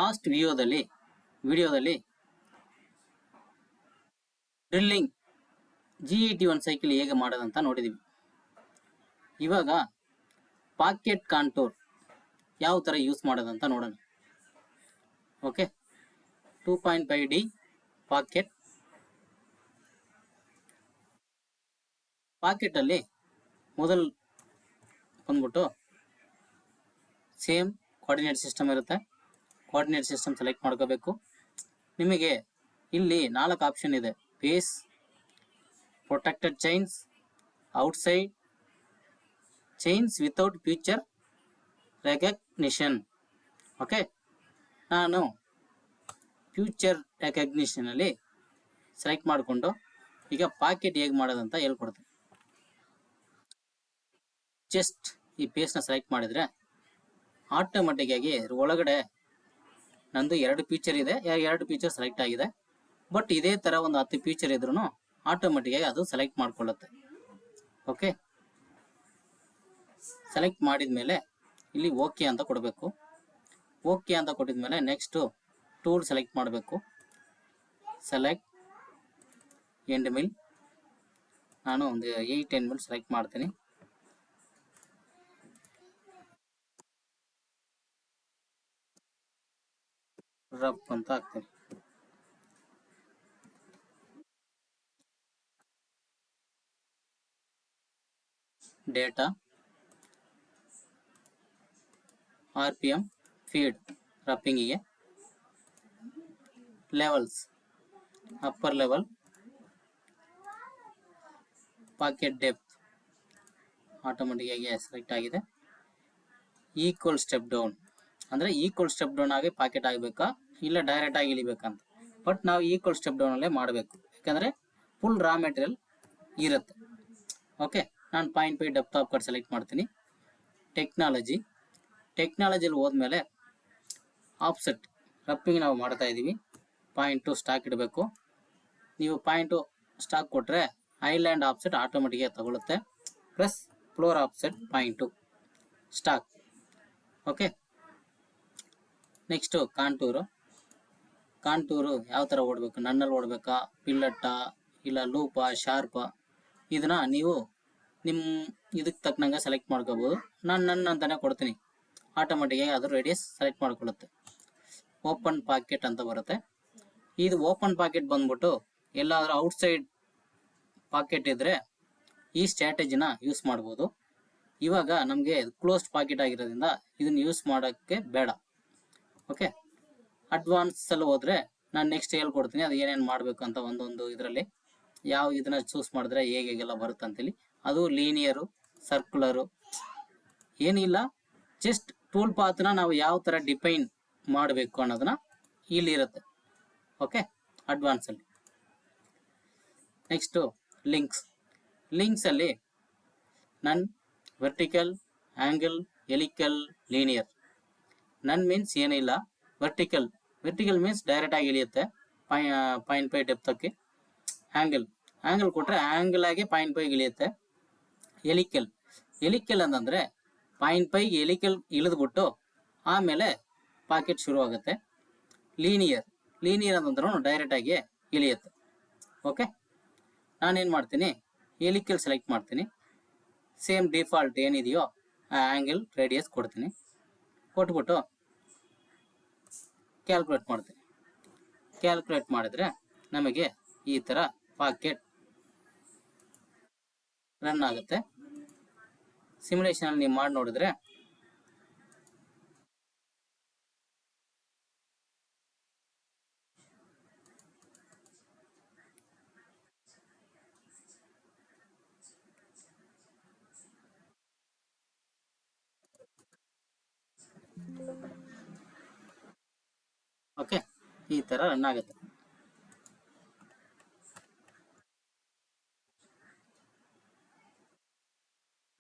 Last ವಿಡಿಯೋದಲ್ಲಿ drilling GE81 cycle ಹೇಗೆ ಮಾಡೋದಂತ ನೋಡಿದೀವಿ. ಇವಾಗ ಪಾಕೆಟ್ ಕಾಂಟೂರ್ ಯಾವ ತರ ಯೂಸ್ ಮಾಡೋದಂತ ನೋಡೋಣ. ಓಕೆ, 2.5D ಪಾಕೆಟ್ ಅಲ್ಲಿ ಮೊದಲು ಬಂದ್ಬಿಟ್ಟು ಸೇಮ್ ಕೋಆರ್ಡಿನೇಟ್ ಸಿಸ್ಟಮ್ ಇರುತ್ತೆ. ಕೋಆರ್ಡಿನೇಟ್ ಸಿಸ್ಟಮ್ ಸೆಲೆಕ್ಟ್ ಮಾಡ್ಕೋಬೇಕು. ನಿಮಗೆ ಇಲ್ಲಿ 4 ಆಪ್ಷನ್ ಇದೆ: base, protected chains, outside chains without future recognition. Okay, ನಾನು ಫ್ಯೂಚರ್ ರೆಕಗ್ನಿಷನ್ ಅಲ್ಲಿ ಸೆಲೆಕ್ಟ್ ಮಾಡಿಕೊಂಡು ಈಗ ಪಾಕೆಟ್ ಹೇಗೆ ಮಾಡೋದಂತ ಹೇಳ್ಕೊಡ್ತೀನಿ. ಜಸ್ಟ್ ಈ ಪೇಸ್ನ ಸೆಲೆಕ್ಟ್ ಮಾಡಿದ್ರೆ ಆಟೋಮೆಟಿಕ್ ಆಗಿ ಒಳಗಡೆ ನಂದು 2 ಫೀಚರ್ ಇದೆ, 2 ಫೀಚರ್ ಸೆಲೆಕ್ಟ್ ಆಗಿದೆ. ಬಟ್ ಇದೇ ತರ ಒಂದು 10 ಫೀಚರ್ ಇದ್ರೂ ಆಟೋಮೆಟಿಕ್ ಆಗಿ ಅದು ಸೆಲೆಕ್ಟ್ ಮಾಡ್ಕೊಳ್ಳುತ್ತೆ. ಓಕೆ, ಸೆಲೆಕ್ಟ್ ಮಾಡಿದ್ಮೇಲೆ ಇಲ್ಲಿ ಓಕೆ ಅಂತ ಕೊಡಬೇಕು. ಓಕೆ ಅಂತ ಕೊಟ್ಟಿದ್ಮೇಲೆ ನೆಕ್ಸ್ಟ್ ಟೂಲ್ ಸೆಲೆಕ್ಟ್ ಮಾಡಬೇಕು. ಸೆಲೆಕ್ಟ್ ಎಂಡ್ ಮಿಲ್, ನಾನು ಒಂದು 8 ಎಂಡ್ ಮಿಲ್ ಸೆಲೆಕ್ಟ್ ಮಾಡ್ತೀನಿ. ರಫ್ ಅಂತ ಹಾಕ್ತೀನಿ. ಡೇಟಾ, RPM, ಫೀಡ್ ರಫಿಂಗಿಗೆ, levels, upper level, pocket depth automatic ಆಗಿ ಸೆಲೆಕ್ಟ್ ಆಗಿದೆ. ಈಕ್ವಲ್ ಸ್ಟೆಪ್ ಡೌನ್ ಅಂದ್ರೆ ಈಕ್ವಲ್ ಸ್ಟೆಪ್ ಡೌನ್ ಆಗಿ ಪಾಕೆಟ್ ಆಗಬೇಕಾ ಇಲ್ಲ ಡೈರೆಕ್ಟ್ ಆಗಿ ಇಳಿಬೇಕಂತ. ಬಟ್ ನಾವು ಈಕ್ವಲ್ ಸ್ಟೆಪ್ ಡೌನ್ ಅಲ್ಲೇ ಮಾಡಬೇಕು, ಯಾಕಂದ್ರೆ ಫುಲ್ ರಾ ಮೆಟೀರಿಯಲ್ ಇರುತ್ತೆ. ಓಕೆ, ನಾನು 0.5 ಡೆಪ್ತ್ ಆಫ್ ಕಟ್ ಸೆಲೆಕ್ಟ್ ಮಾಡ್ತೀನಿ. ಟೆಕ್ನಾಲಜಿಲಿ ಹೋದ್ಮೇಲೆ ಆಫ್ಸೆಟ್ ರಪ್ಪಿಂಗ್ ನಾವು ಮಾಡ್ತಾ ಇದ್ದೀವಿ. 0.2 ಸ್ಟಾಕ್ ಇಡಬೇಕು. ನೀವು 0.2 ಸ್ಟಾಕ್ ಕೊಟ್ಟರೆ ಐಲ್ಯಾಂಡ್ ಆಫ್ಸೆಟ್ ಆಟೋಮೆಟಿಕ್ ಆಗಿ ತಗೊಳುತ್ತೆ. Plus floor offset 0.2 stack. Okay, next contour ಯಾವ ಥರ ಓಡಬೇಕು, ನನ್ನಲ್ಲಿ ಓಡಬೇಕಾ, ಪಿಲ್ಲಟ್ಟ ಇಲ್ಲ ಲೂಪ, ಶಾರ್ಪ, ಇದನ್ನ ನೀವು ನಿಮ್ಮ ಇದಕ್ಕೆ ತಕ್ಕನಂಗೆ ಸೆಲೆಕ್ಟ್ ಮಾಡ್ಕೋಬೋದು. ನಾನು ನನ್ನ ಅಂತಾನೆ ಕೊಡ್ತೀನಿ, ಆಟೋಮೆಟಿಕ್ಕಾಗಿ ಅದು ರೇಡಿಯಸ್ ಸೆಲೆಕ್ಟ್ ಮಾಡ್ಕೊಳ್ಳುತ್ತೆ. ಓಪನ್ ಪಾಕೆಟ್ ಅಂತ ಬರುತ್ತೆ. ಇದು ಓಪನ್ ಪಾಕೆಟ್ ಬಂದ್ಬಿಟ್ಟು ಎಲ್ಲಾದ್ರೂ ಔಟ್ಸೈಡ್ ಪಾಕೆಟ್ ಇದ್ರೆ ಈ ಸ್ಟ್ರಾಟಜಿನ ಯೂಸ್ ಮಾಡ್ಬೋದು. ಇವಾಗ ನಮಗೆ ಕ್ಲೋಸ್ಡ್ ಪಾಕೆಟ್ ಆಗಿರೋದ್ರಿಂದ ಇದನ್ನ ಯೂಸ್ ಮಾಡೋಕ್ಕೆ ಬೇಡ. ಓಕೆ, ಅಡ್ವಾನ್ಸ್ ಅಲ್ಲಿ ಹೋದ್ರೆ ನಾನು ನೆಕ್ಸ್ಟ್ ಹೇಳ್ಕೊಡ್ತೀನಿ ಅದು ಏನೇನು ಮಾಡಬೇಕು ಅಂತ. ಒಂದೊಂದು ಇದರಲ್ಲಿ ಯಾವ ಇದನ್ನ ಚೂಸ್ ಮಾಡಿದ್ರೆ ಹೇಗೆಲ್ಲ ಬರುತ್ತೆ ಅಂತೇಳಿ. ಅದು ಲೀನಿಯರು, ಸರ್ಕ್ಯುಲರು ಏನಿಲ್ಲ, ಜಸ್ಟ್ ಟೂಲ್ ಪಾತ್ನ ನಾವು ಯಾವ ತರ ಡಿಫೈನ್ ಮಾಡಬೇಕು ಅನ್ನೋದನ್ನ ಇಲ್ಲಿರುತ್ತೆ. ಓಕೆ, ಅಡ್ವಾನ್ಸ್ ಅಲ್ಲಿ. ನೆಕ್ಸ್ಟು ಲಿಂಕ್ಸ್ ಅಲ್ಲಿ ನನ್, ವರ್ಟಿಕಲ್, ಆಂಗಲ್, ಹೆಲಿಕಲ್, ಲೀನಿಯರ್. ನನ್ ಮೀನ್ಸ್ ಏನಿಲ್ಲ, ವರ್ಟಿಕಲ್ ಮೀನ್ಸ್ ಡೈರೆಕ್ಟ್ ಆಗಿ ಇಳಿಯುತ್ತೆ 0.5 ಡೆಪ್ತಕ್ಕೆ. ಆಂಗಲ್ ಕೊಟ್ರೆ ಆಂಗಲ್ ಆಗಿ 0.5 ಇಳಿಯುತ್ತೆ. ಹೆಲಿಕಲ್ ಅಂತಂದ್ರೆ 0.5 ಹೆಲಿಕಲ್ ಇಳಿದ್ಬಿಟ್ಟು ಆಮೇಲೆ ಪಾಕೆಟ್ ಶುರು ಆಗುತ್ತೆ. ಲೀನಿಯರ್ ಅಂತಂದ್ರೂ ಡೈರೆಕ್ಟ್ ಆಗಿ ಇಳಿಯುತ್ತೆ. ಓಕೆ, ನಾನೇನು ಮಾಡ್ತೀನಿ, ಹೆಲಿಕಲ್ ಸೆಲೆಕ್ಟ್ ಮಾಡ್ತೀನಿ. ಸೇಮ್ ಡಿಫಾಲ್ಟ್ ಏನಿದೆಯೋ ಆ ಆಂಗಲ್ ರೇಡಿಯಸ್ ಕೊಡ್ತೀನಿ. ಕೊಟ್ಬಿಟ್ಟು ಕ್ಯಾಲ್ಕುಲೇಟ್ ಮಾಡ್ತೀನಿ. ಕ್ಯಾಲ್ಕುಲೇಟ್ ಮಾಡಿದ್ರೆ ನಮಗೆ ಈ ತರ ಪಾಕೆಟ್ ರನ್ ಆಗುತ್ತೆ. ಸಿಮ್ಯುಲೇಷನ್ ಅಲ್ಲಿ ನೀವು ಮಾಡಿ ನೋಡಿದ್ರೆ ಓಕೆ ಈ ತರ ರನ್ ಆಗುತ್ತೆ.